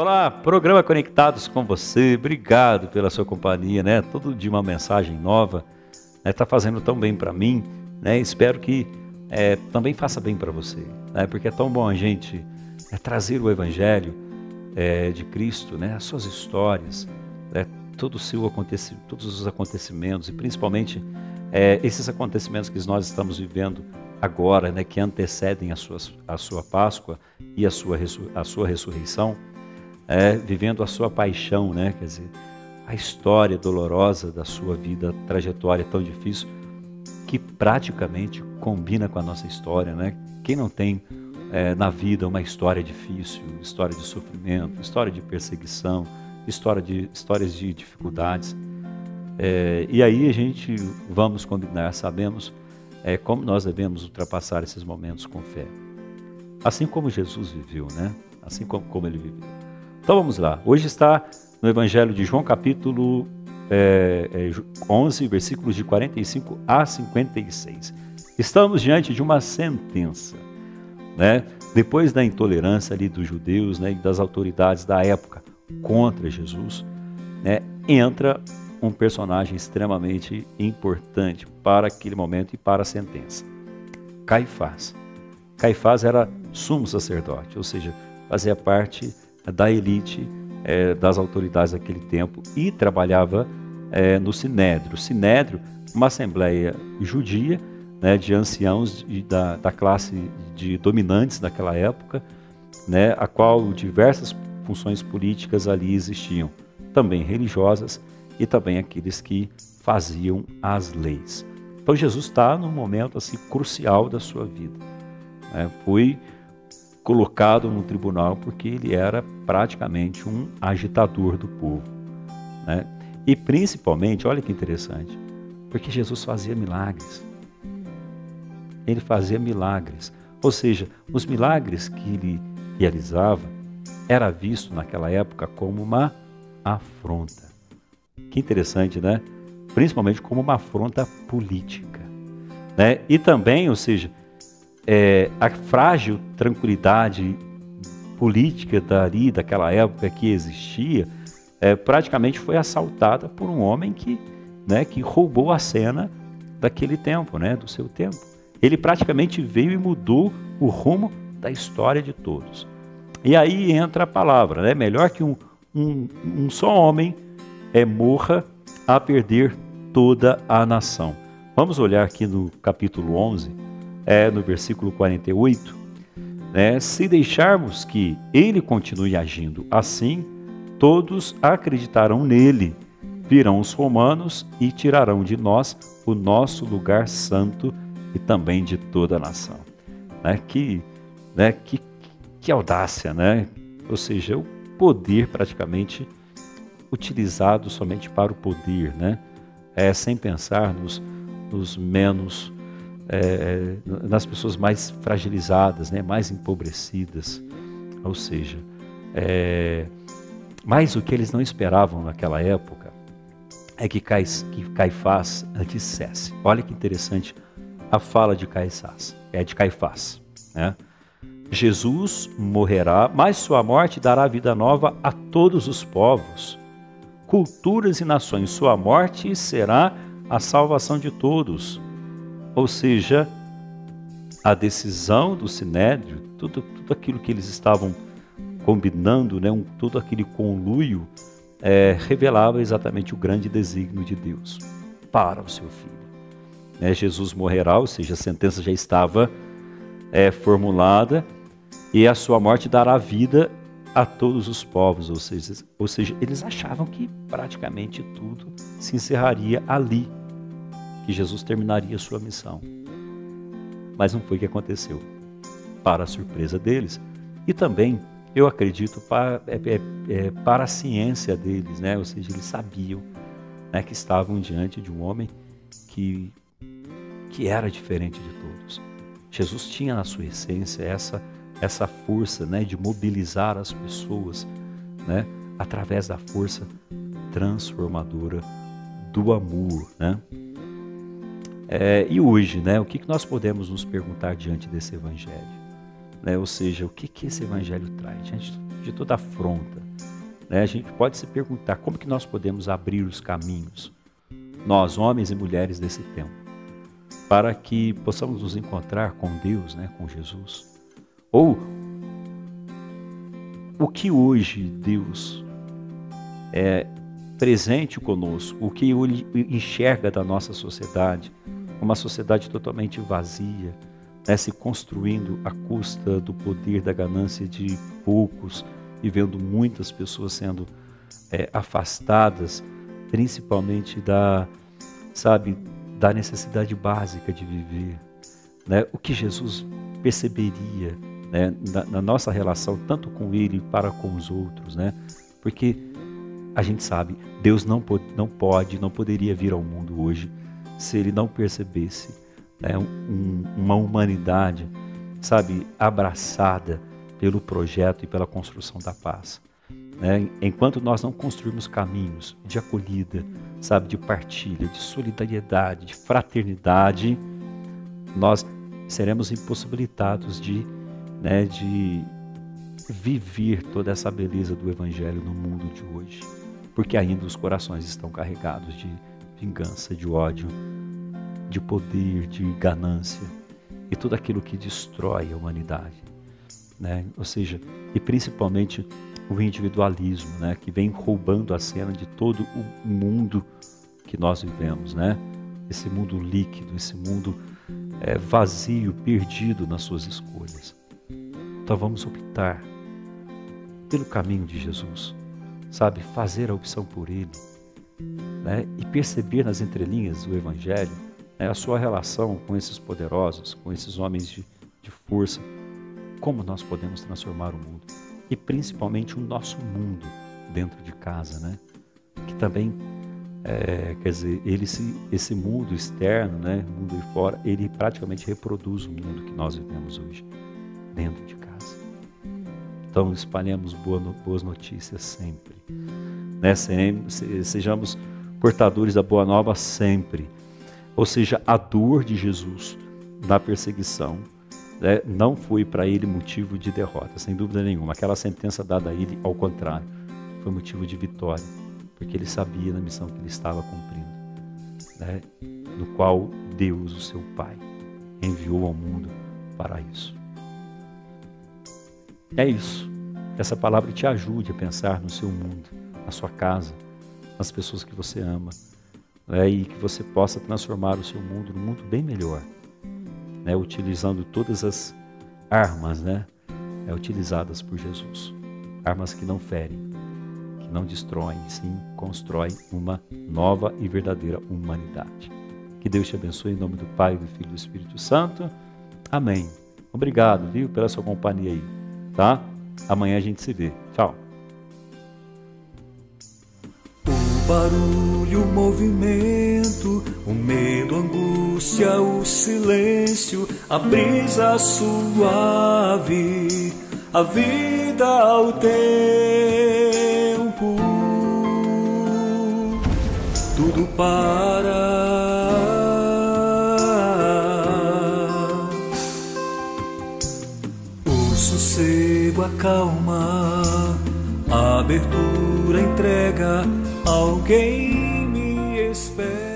Olá, programa Conectados com você, obrigado pela sua companhia, né? Todo dia uma mensagem nova, né? Tá fazendo tão bem para mim, né? Espero que também faça bem para você, né? Porque é tão bom a gente trazer o Evangelho de Cristo, né? As suas histórias, né? Todos os acontecimentos e principalmente esses acontecimentos que nós estamos vivendo agora, né? Que antecedem a sua Páscoa e a sua ressurreição. Vivendo a sua paixão, né? Quer dizer, a história dolorosa da sua vida, a trajetória tão difícil, que praticamente combina com a nossa história, né? Quem não tem na vida uma história difícil, história de sofrimento, história de perseguição, histórias de dificuldades. E aí a gente vamos combinar, sabemos como nós devemos ultrapassar esses momentos com fé. Assim como Jesus viveu, né? Assim como ele viveu. Então vamos lá, hoje está no Evangelho de João, capítulo 11, versículos de 45 a 56. Estamos diante de uma sentença, né? Depois da intolerância ali dos judeus, né, e das autoridades da época contra Jesus, né, entra um personagem extremamente importante para aquele momento e para a sentença. Caifás. Caifás era sumo sacerdote, ou seja, fazia parte da elite das autoridades daquele tempo e trabalhava no Sinédrio. O Sinédrio, uma assembleia judia, né, de anciãos da classe de dominantes daquela época, né, a qual diversas funções políticas ali existiam, também religiosas e também aqueles que faziam as leis. Então Jesus está num momento assim crucial da sua vida, né? Foi colocado no tribunal porque ele era praticamente um agitador do povo, né? E principalmente, olha que interessante, porque Jesus fazia milagres. Ele fazia milagres, ou seja, os milagres que ele realizava era visto naquela época como uma afronta. Que interessante, né? Principalmente como uma afronta política, né? E também, ou seja, a frágil tranquilidade política daquela época que existia, praticamente foi assaltada por um homem que roubou a cena daquele tempo, né, do seu tempo. Ele praticamente veio e mudou o rumo da história de todos. E aí entra a palavra, né? Melhor que um só homem morra a perder toda a nação. Vamos olhar aqui no capítulo 11, no versículo 48, né? Se deixarmos que ele continue agindo assim, todos acreditarão nele, virão os romanos e tirarão de nós o nosso lugar santo e também de toda a nação. Que audácia, né? Ou seja, o poder praticamente utilizado somente para o poder, né? Sem pensar nos menos, nas pessoas mais fragilizadas, né? Mais empobrecidas. Ou seja, mas o que eles não esperavam naquela época é que Caifás dissesse. Olha que interessante a fala de Caifás. Né? Jesus morrerá, mas sua morte dará vida nova a todos os povos, culturas e nações. Sua morte será a salvação de todos. Ou seja, a decisão do Sinédrio, tudo aquilo que eles estavam combinando, né, todo aquele conluio, revelava exatamente o grande desígnio de Deus para o seu filho. Jesus morrerá, ou seja, a sentença já estava formulada, e a sua morte dará vida a todos os povos, ou seja, eles achavam que praticamente tudo se encerraria ali, que Jesus terminaria a sua missão. Mas não foi o que aconteceu, para a surpresa deles, e também, eu acredito, para a ciência deles, né? Ou seja, eles sabiam, né, que estavam diante de um homem que era diferente de todos. Jesus tinha na sua essência essa força, né, de mobilizar as pessoas, né, através da força transformadora do amor, né? E hoje, né, o que nós podemos nos perguntar diante desse evangelho? Ou seja, o que esse evangelho traz diante de toda afronta, né, a gente pode se perguntar como que nós podemos abrir os caminhos, nós, homens e mulheres desse tempo, para que possamos nos encontrar com Deus, né, com Jesus. Ou o que hoje Deus é presente conosco, o que Ele enxerga da nossa sociedade, uma sociedade totalmente vazia, né, se construindo à custa do poder da ganância de poucos e vendo muitas pessoas sendo afastadas, principalmente da necessidade básica de viver, né? O que Jesus perceberia, né, na nossa relação, tanto com Ele para com os outros, né? Porque a gente sabe, Deus não poderia vir ao mundo hoje se Ele não percebesse, né, uma humanidade, abraçada pelo projeto e pela construção da paz. Né? Enquanto nós não construirmos caminhos de acolhida, de partilha, de solidariedade, de fraternidade, nós seremos impossibilitados de viver toda essa beleza do Evangelho no mundo de hoje, porque ainda os corações estão carregados de vingança, de ódio, de poder, de ganância e tudo aquilo que destrói a humanidade, né? Ou seja, e principalmente o individualismo, né, que vem roubando a cena de todo o mundo que nós vivemos, né? Esse mundo líquido, esse mundo vazio, perdido nas suas escolhas. Então vamos optar pelo caminho de Jesus, fazer a opção por Ele, né? E perceber nas entrelinhas do Evangelho, né, a sua relação com esses poderosos, com esses homens de força, como nós podemos transformar o mundo. E principalmente o nosso mundo dentro de casa, né? Que também, esse mundo externo, né, o mundo de fora, ele praticamente reproduz o mundo que nós vivemos hoje, dentro de casa. Então espalhemos boas notícias sempre, né? Sejamos portadores da boa nova sempre. Ou seja, a dor de Jesus na perseguição, né, não foi para ele motivo de derrota, sem dúvida nenhuma. Aquela sentença dada a ele, ao contrário, foi motivo de vitória, porque ele sabia da missão que ele estava cumprindo, né, no qual Deus, o seu Pai, enviou ao mundo para isso. É isso. Que essa palavra te ajude a pensar no seu mundo, na sua casa, nas pessoas que você ama, né, e que você possa transformar o seu mundo num mundo bem melhor, né, utilizando todas as armas, né, utilizadas por Jesus. Armas que não ferem, que não destroem, sim constroem uma nova e verdadeira humanidade. Que Deus te abençoe em nome do Pai, do Filho e do Espírito Santo. Amém. Obrigado, viu, pela sua companhia aí, tá? Amanhã a gente se vê. Tchau. O barulho, o movimento, o medo, a angústia, o silêncio, a brisa suave, a vida ao tempo, tudo para. O sossego, a calma, a abertura, a entrega, alguém me espera.